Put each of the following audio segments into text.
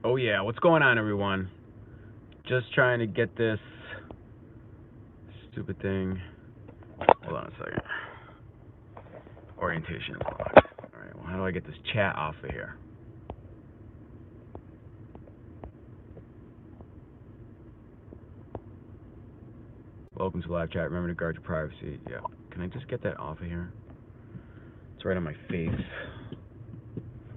Oh yeah, what's going on, everyone? Just trying to get this stupid thing. Hold on a second. Orientation is locked. Alright, well, how do I get this chat off of here? Welcome to live chat. Remember to guard your privacy. Yeah. Can I just get that off of here? It's right on my face.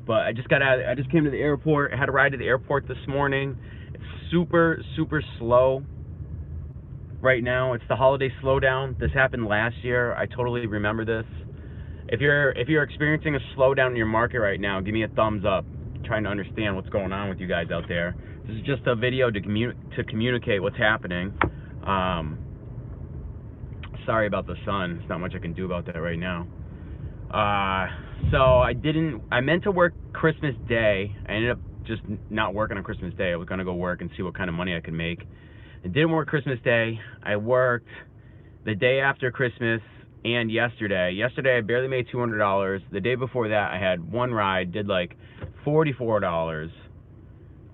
But I just came to the airport. I had a ride to the airport this morning. It's super slow right now. It's the holiday slowdown. This happened last year. I totally remember this. If you're experiencing a slowdown in your market right now, give me a thumbs up. I'm trying to understand what's going on with you guys out there. This is just a video to communicate what's happening. Sorry about the sun. There's not much I can do about that right now. So I meant to work Christmas Day. I ended up just not working on Christmas Day. I was going to go work and see what kind of money I could make. I didn't work Christmas Day. I worked the day after Christmas and yesterday. Yesterday I barely made $200. The day before that I had one ride, did like $44.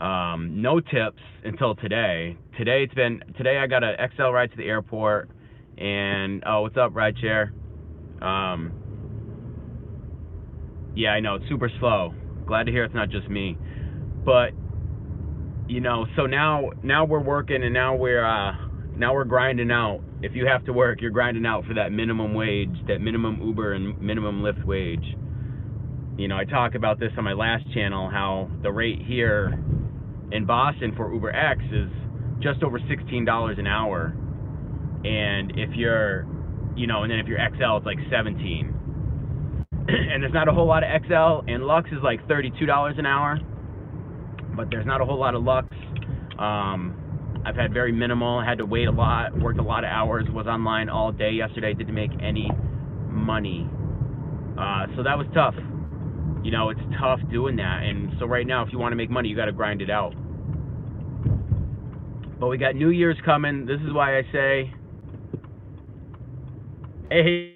No tips until today. Today I got an XL ride to the airport, and oh, what's up, Rideshare? Yeah, I know, it's super slow. Glad to hear it's not just me. But you know, so now we're working, and now we're grinding out. If you have to work, you're grinding out for that minimum wage, that minimum Uber and minimum Lyft wage. You know, I talk about this on my last channel, how the rate here in Boston for Uber X is just over $16 an hour. And if you're, you know, and then if you're XL, it's like 17. And there's not a whole lot of XL, and Lux is like $32 an hour, but there's not a whole lot of Lux. I've had very minimal, had to wait a lot, worked a lot of hours, was online all day yesterday, didn't make any money. So that was tough. You know, it's tough doing that. And so right now, if you want to make money, you got to grind it out. But we got New Year's coming. This is why I say, hey,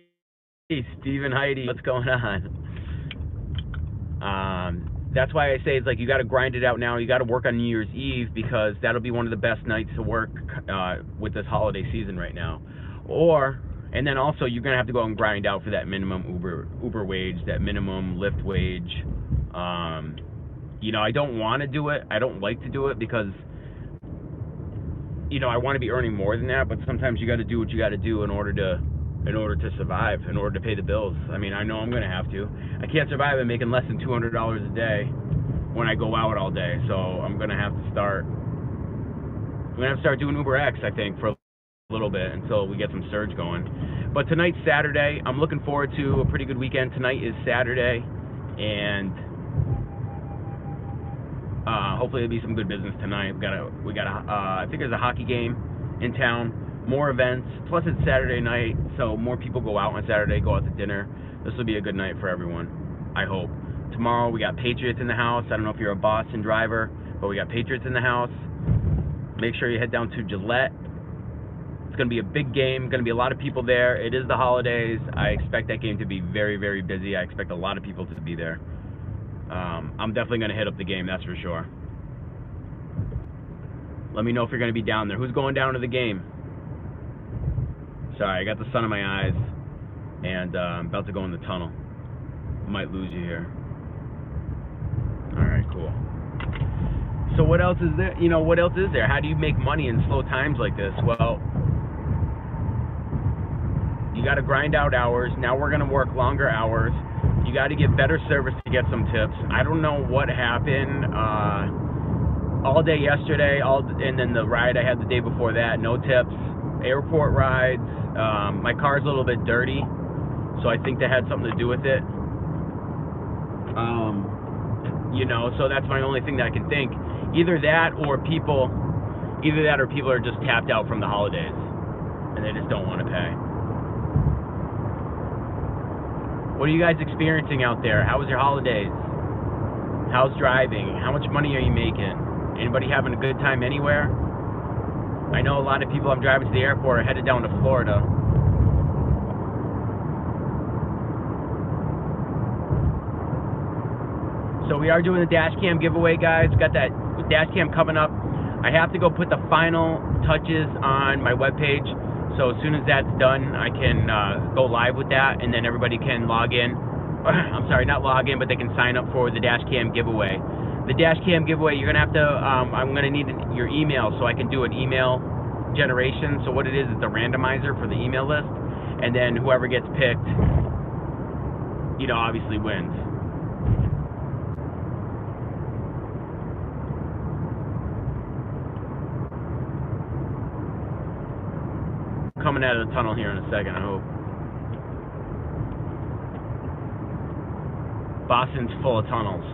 Stephen, Heidi, what's going on? That's why I say it's like you got to grind it out now. You got to work on New Year's Eve, because that'll be one of the best nights to work with this holiday season right now. And then also you're gonna have to go and grind out for that minimum Uber wage, that minimum Lyft wage. You know, I don't want to do it. I don't like to do it because, you know, I want to be earning more than that. But sometimes you got to do what you got to do in order to survive, in order to pay the bills. I mean, I know I'm gonna have to. I can't survive and making less than $200 a day when I go out all day. So I'm gonna have to start doing Uber X, I think, for a little bit until we get some surge going. But tonight's Saturday. I'm looking forward to a pretty good weekend. Tonight is Saturday, and hopefully there'll be some good business tonight. We got I think there's a hockey game in town. More events, plus it's Saturday night, so more people go out on Saturday, go out to dinner. This will be a good night for everyone, I hope. Tomorrow we got Patriots in the house. I don't know if you're a Boston driver, but we got Patriots in the house. Make sure you head down to Gillette. It's going to be a big game, going to be a lot of people there. It is the holidays. I expect that game to be very busy. I expect a lot of people to be there. I'm definitely going to hit up the game, that's for sure. Let me know if you're going to be down there. Who's going down to the game? Sorry, I got the sun in my eyes, and I'm about to go in the tunnel. Might lose you here. Alright, cool. So what else is there? You know, what else is there? How do you make money in slow times like this? Well, you got to grind out hours. Now we're going to work longer hours. You got to get better service to get some tips. I don't know what happened. All day yesterday, and then the ride I had the day before that, no tips. Airport rides. My car's a little bit dirty, so I think that had something to do with it. You know, so that's my only thing that I can think. Either that or people are just tapped out from the holidays, and they just don't want to pay. What are you guys experiencing out there? How was your holidays? How's driving? How much money are you making? Anybody having a good time anywhere? I know a lot of people I'm driving to the airport are headed down to Florida. So we are doing the dash cam giveaway, guys. Got that dash cam coming up. I have to go put the final touches on my webpage. So as soon as that's done, I can go live with that, and then everybody can log in. I'm sorry, not log in, but they can sign up for the dash cam giveaway. The dash cam giveaway, you're gonna have to. I'm gonna need your email so I can do an email generation. So what it is a randomizer for the email list, and then whoever gets picked, obviously wins. Coming out of the tunnel here in a second, I hope. Boston's full of tunnels.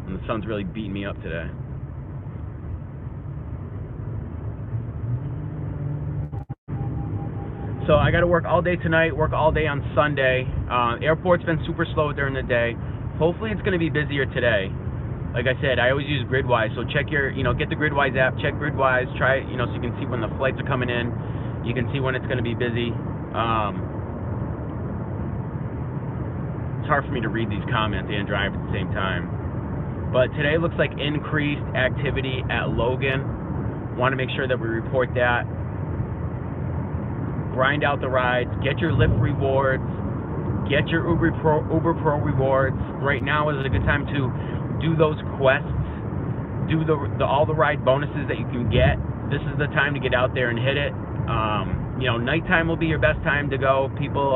And the sun's really beating me up today. So I got to work all day tonight, work all day on Sunday. Airport's been super slow during the day. Hopefully it's going to be busier today. Like I said, I always use Gridwise, so check your, get the Gridwise app, check Gridwise, try it, so you can see when the flights are coming in. You can see when it's going to be busy. It's hard for me to read these comments and drive at the same time. But today looks like increased activity at Logan. Want to make sure that we report that. Grind out the rides, get your Lyft rewards, get your Uber Pro rewards. Right now is a good time to do those quests, do all the ride bonuses that you can get. This is the time to get out there and hit it. Nighttime will be your best time to go. People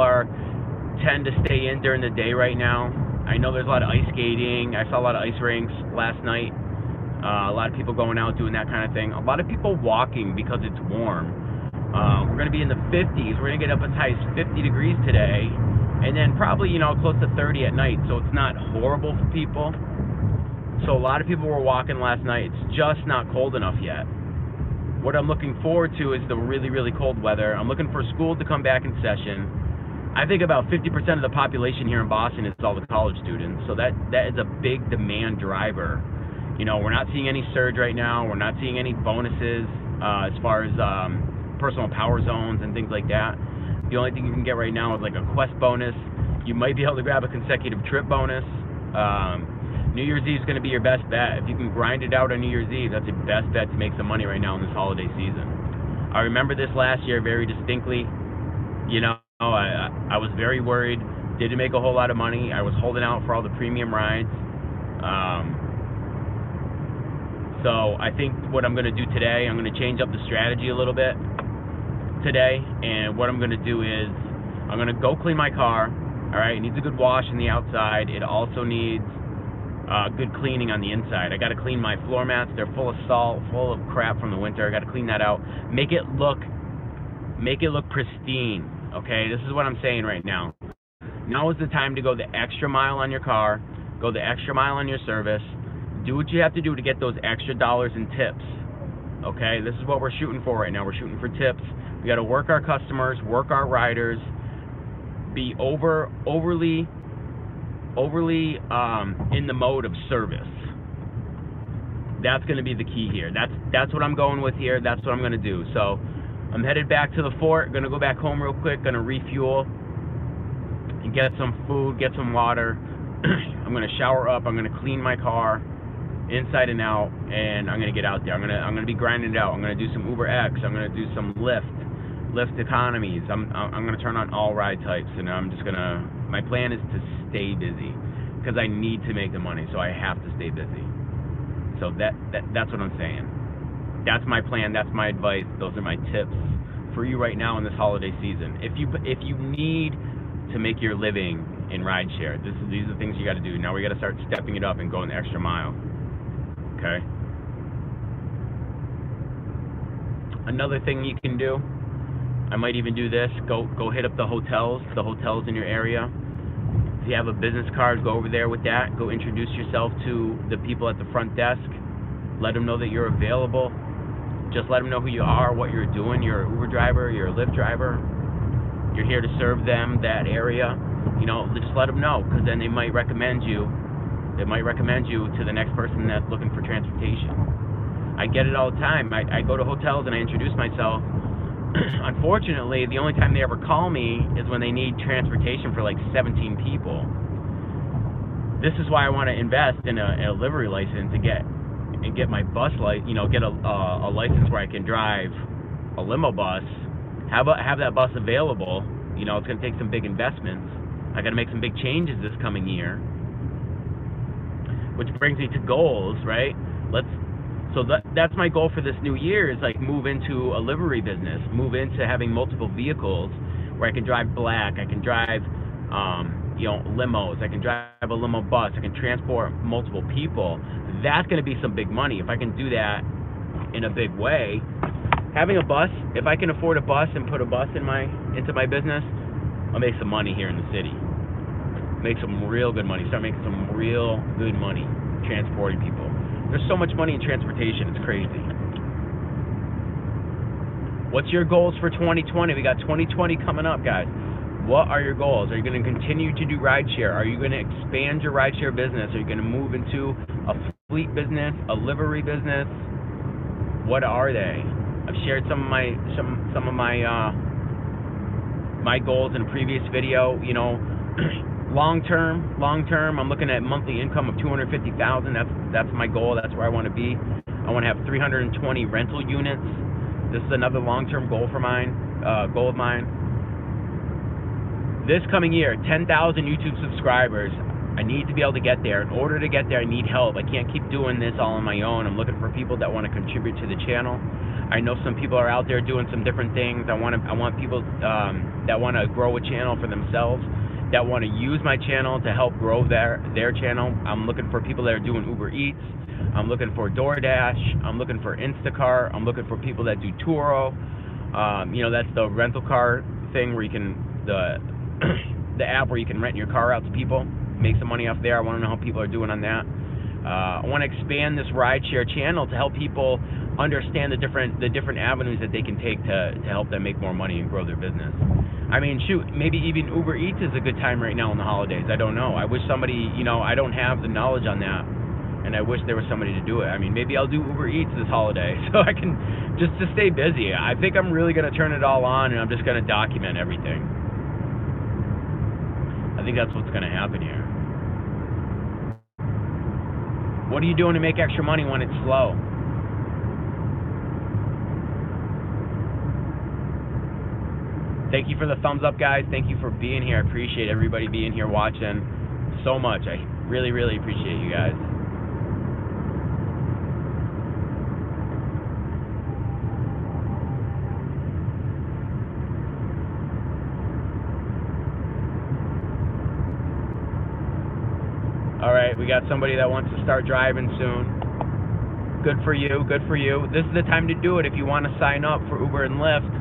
tend to stay in during the day right now. I know there's a lot of ice skating. I saw a lot of ice rinks last night. A lot of people going out doing that kind of thing. A lot of people walking because it's warm. We're going to be in the 50s. We're going to get up as high as 50 degrees today, and then probably close to 30 at night. So it's not horrible for people. So a lot of people were walking last night. It's just not cold enough yet. What I'm looking forward to is the really, really cold weather. I'm looking for school to come back in session. I think about 50% of the population here in Boston is all the college students. So that is a big demand driver. We're not seeing any surge right now. We're not seeing any bonuses as far as personal power zones and things like that. The only thing you can get right now is like a quest bonus. You might be able to grab a consecutive trip bonus. New Year's Eve is going to be your best bet. If you can grind it out on New Year's Eve, that's your best bet to make some money right now in this holiday season. I remember this last year very distinctly. I was very worried. Didn't make a whole lot of money. I was holding out for all the premium rides. So I think what I'm going to do today, I'm going to change up the strategy a little bit today. And what I'm going to do is I'm going to go clean my car. All right, it needs a good wash on the outside. It also needs good cleaning on the inside. I got to clean my floor mats. They're full of salt, full of crap from the winter. I got to clean that out. Make it look pristine. Okay, this is what I'm saying right now. Now is the time to go the extra mile on your car, go the extra mile on your service. Do what you have to do to get those extra dollars in tips. Okay, this is what we're shooting for right now. We're shooting for tips. We got to work our customers, work our riders, be overly in the mode of service. That's going to be the key here. That's what I'm going with here. That's what I'm going to do. So I'm headed back to the fort. Going to go back home real quick. Going to refuel and get some food, get some water. I'm going to shower up. I'm going to clean my car inside and out, and I'm going to get out there. I'm going to be grinding it out. I'm going to do some Uber X. I'm going to do some Lyft economies. I'm going to turn on all ride types, and I'm just going to, my plan is to stay busy because I need to make the money, so I have to stay busy. So that's what I'm saying. That's my plan. That's my advice. Those are my tips for you right now in this holiday season. If you need to make your living in rideshare, these are the things you got to do. Now we got to start stepping it up and going the extra mile. Okay. Another thing you can do, I might even do this. Go hit up the hotels in your area. If you have a business card, go over there with that. Go introduce yourself to the people at the front desk. Let them know that you're available. Just let them know who you are, what you're doing. You're an Uber driver, you're a Lyft driver. You're here to serve them, that area. Just let them know, because then they might recommend you. They might recommend you to the next person that's looking for transportation. I get it all the time. I go to hotels and I introduce myself. unfortunately, the only time they ever call me is when they need transportation for like 17 people. This is why I want to invest in a livery license and get my bus get a license where I can drive a limo bus, have that bus available. It's going to take some big investments. I got to make some big changes this coming year, which brings me to goals, right? That's my goal for this new year, is like move into a livery business, move into having multiple vehicles where I can drive black, I can drive limos, I can drive a limo bus, I can transport multiple people. That's going to be some big money if I can do that in a big way. Having a bus, if I can afford a bus and put a bus into my business, I'll make some money here in the city. Make some real good money. Start making some real good money transporting people. There's so much money in transportation, it's crazy. What's your goals for 2020? We got 2020 coming up, guys. What are your goals? Are you going to continue to do rideshare? Are you going to expand your rideshare business? Are you going to move into a fleet business, a livery business? What are they? I've shared some of my my goals in a previous video. Long term, I'm looking at monthly income of $250,000. That's my goal. That's where I want to be. I want to have 320 rental units. This is another long-term goal of mine. This coming year, 10,000 YouTube subscribers. I need to be able to get there. In order to get there, I need help. I can't keep doing this all on my own. I'm looking for people that want to contribute to the channel. I know some people are out there doing some different things. I want people that want to grow a channel for themselves, that want to use my channel to help grow their channel. I'm looking for people that are doing Uber Eats. I'm looking for DoorDash. I'm looking for Instacart. I'm looking for people that do Turo. That's the rental car thing where you can the app where you can rent your car out to people, make some money off there. I want to know how people are doing on that. I want to expand this rideshare channel to help people understand the different avenues that they can take to help them make more money and grow their business. I mean, shoot, maybe even Uber Eats is a good time right now in the holidays. I don't know. I wish somebody, I don't have the knowledge on that, and I wish there was somebody to do it. I mean, maybe I'll do Uber Eats this holiday so I can just to stay busy. I think I'm really going to turn it all on, and I'm just going to document everything. I think that's what's going to happen here. What are you doing to make extra money when it's slow? Thank you for the thumbs up, guys. Thank you for being here. I appreciate everybody being here watching so much. I really, really appreciate you guys. All right, we got somebody that wants to start driving soon. Good for you, good for you. This is the time to do it if you want to sign up for Uber and Lyft.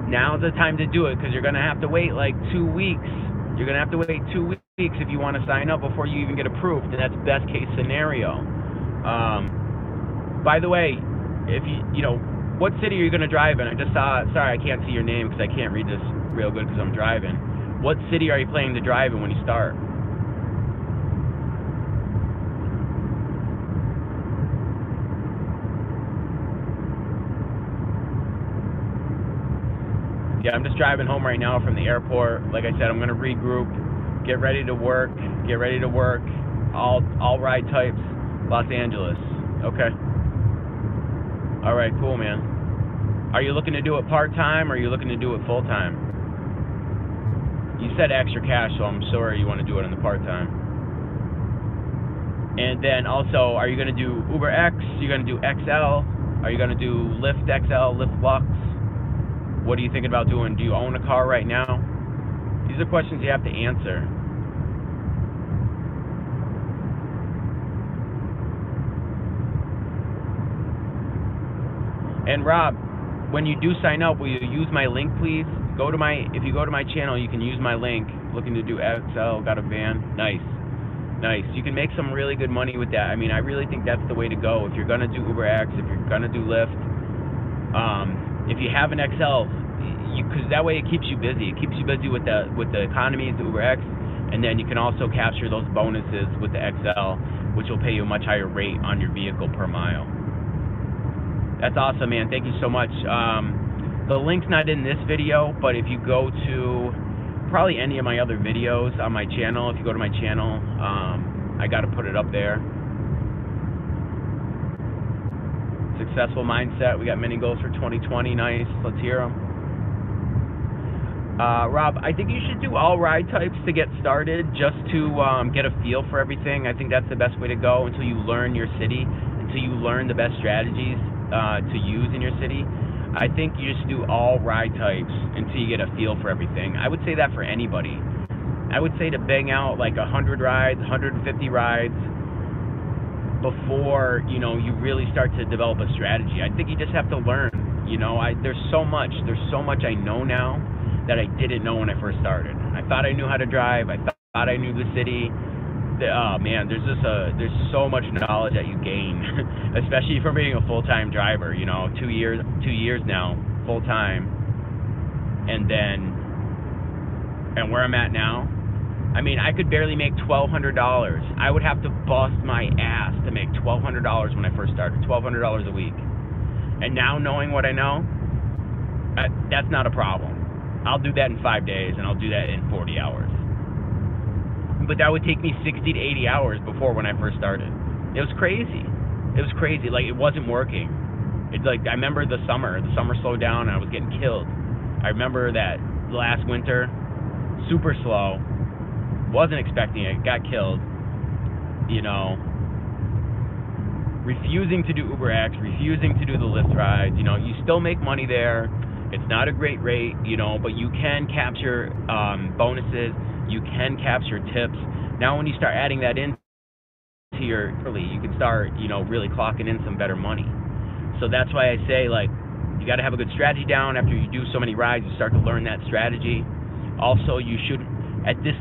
Now's the time to do it, because you're going to have to wait like 2 weeks. You're going to have to wait 2 weeks if you want to sign up before you even get approved, and that's best case scenario. By the way, if what city are you going to drive in? I just saw, sorry, I can't see your name because I can't read this real good because I'm driving. What city are you planning to drive in when you start? Yeah, I'm just driving home right now from the airport. Like I said, I'm going to regroup, get ready to work. All ride types, Los Angeles. Okay. All right, cool, man. Are you looking to do it part-time or are you looking to do it full-time? You said extra cash, so I'm sorry you want to do it on the part-time. And then also, are you going to do Uber X? Are you going to do XL? Are you going to do Lyft XL, Lyft Lux? What are you thinking about doing? Do you own a car right now? These are questions you have to answer. And Rob, when you do sign up, will you use my link, please? If you go to my channel, you can use my link. Looking to do XL, got a van. Nice. You can make some really good money with that. I mean, I really think that's the way to go. If you're gonna do Uber X, if you're gonna do Lyft, if you have an XL, because that way it keeps you busy. It keeps you busy with the economies, the Uber X, and then you can also capture those bonuses with the XL, which will pay you a much higher rate on your vehicle per mile. That's awesome, man. Thank you so much. The link's not in this video, but if you go to probably any of my other videos on my channel, if you go to my channel, I got to put it up there. Successful mindset. We got many goals for 2020. Nice. Let's hear them. Rob, I think you should do all ride types to get started, just to get a feel for everything. I think that's the best way to go until you learn your city, until you learn the best strategies to use in your city. I think you just do all ride types until you get a feel for everything. I would say that for anybody. I would say to bang out like 100 rides, 150 rides before, you know, you really start to develop a strategy. I think you just have to learn. You know, there's so much I know now that I didn't know when I first started. I thought I knew how to drive. I thought I knew the city. Oh man, there's so much knowledge that you gain, especially from being a full-time driver. You know, 2 years now, full-time, and where I'm at now. I mean, I could barely make $1,200. I would have to bust my ass to make $1,200 when I first started. $1,200 a week. And now, knowing what I know, that's not a problem. I'll do that in 5 days, and I'll do that in 40 hours. But that would take me 60 to 80 hours before when I first started. It was crazy. It was crazy. Like, it wasn't working. It's like, I remember the summer slowed down, and I was getting killed. I remember that last winter, super slow. Wasn't expecting it. Got killed. You know, refusing to do UberX, refusing to do the Lyft rides. You know, you still make money there. It's not a great rate, you know, but you can capture bonuses. You can capture tips. Now, when you start adding that in to your early, you can start, you know, really clocking in some better money. So that's why I say, like, you got to have a good strategy down. After you do so many rides, you start to learn that strategy. Also, you should, at this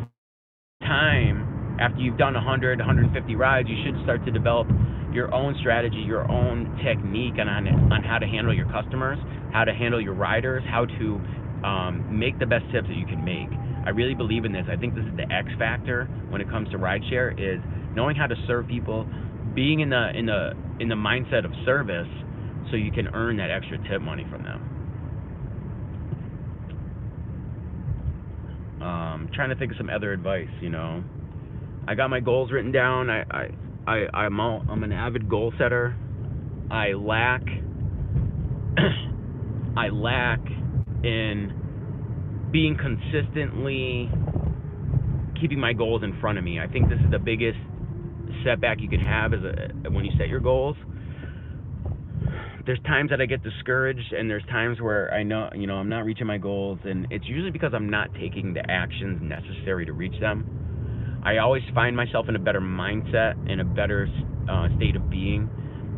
time, after you've done 100, 150 rides, you should start to develop your own strategy, your own technique on how to handle your customers, how to handle your riders, how to make the best tips that you can make. I really believe in this. I think this is the X factor when it comes to rideshare, is knowing how to serve people, being in the mindset of service, so you can earn that extra tip money from them. Trying to think of some other advice. You know, I got my goals written down. I'm an avid goal setter. I lack in being consistently keeping my goals in front of me. I think this is the biggest setback you can have when you set your goals. There's times that I get discouraged, and there's times where I know, you know, I'm not reaching my goals, and it's usually because I'm not taking the actions necessary to reach them. I always find myself in a better mindset, in a better state of being,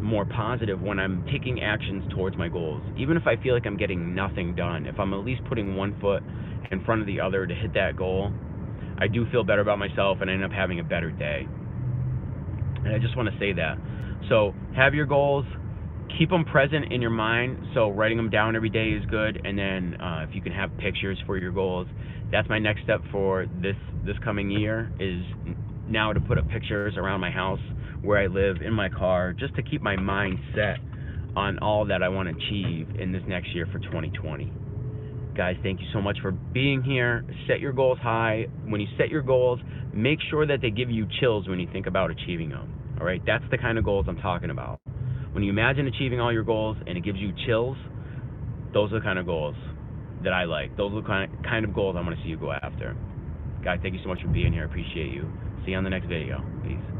more positive when I'm taking actions towards my goals. Even if I feel like I'm getting nothing done, if I'm at least putting one foot in front of the other to hit that goal, I do feel better about myself, and I end up having a better day. And I just want to say that. So have your goals. Keep them present in your mind, so writing them down every day is good, and then if you can have pictures for your goals. That's my next step for this coming year, is now to put up pictures around my house, where I live, in my car, just to keep my mind set on all that I want to achieve in this next year for 2020. Guys, thank you so much for being here. Set your goals high. When you set your goals, make sure that they give you chills when you think about achieving them. All right, that's the kind of goals I'm talking about. When you imagine achieving all your goals and it gives you chills, those are the kind of goals that I like. Those are the kind of goals I want to see you go after. Guys, thank you so much for being here. I appreciate you. See you on the next video. Peace.